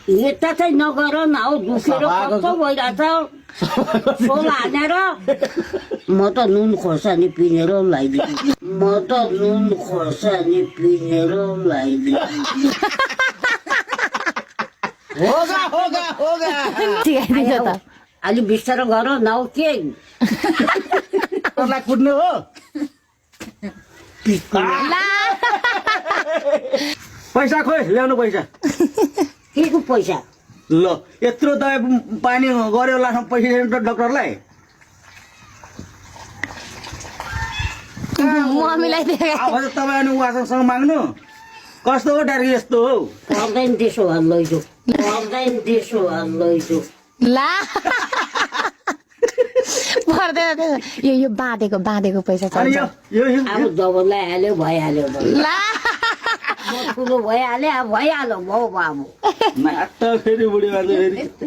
यता चाहिँ नगर न हौ दुखेर कस्तो भइरहेछ सोल हानेर म त नुन खोर्सानी पिनेर लगाइदिन्छु म त नुन खोर्सानी पिनेर लगाइदिन्छु अलि बिस्तारो गर न हौ के कुट्ने हो पैसा खोइ ल्याउनु पैसा के को पैसा ल यत्रो दबाई पानी गर्यो लास्टमा पैसा दिनु त डाक्टरलाई मम्मीलाई अब तपाईँ अनि उहाँसँग माग्नु कस्तो हो डाक्टर यस्तो हो पर्दैन त्यसो भए लैजाऊ पर्दैन त्यसो भए लैजाऊ ला पर्दैन यो बाँधेको पैसा अनि चाहिन्छ यो अब दबाईलाई हाल्यो भइहाल्यो ला ठुलो भइहाल्यो अब भइहाल्यो भाउ बाबु मात्र फेरि बुढी मान्छे फेरि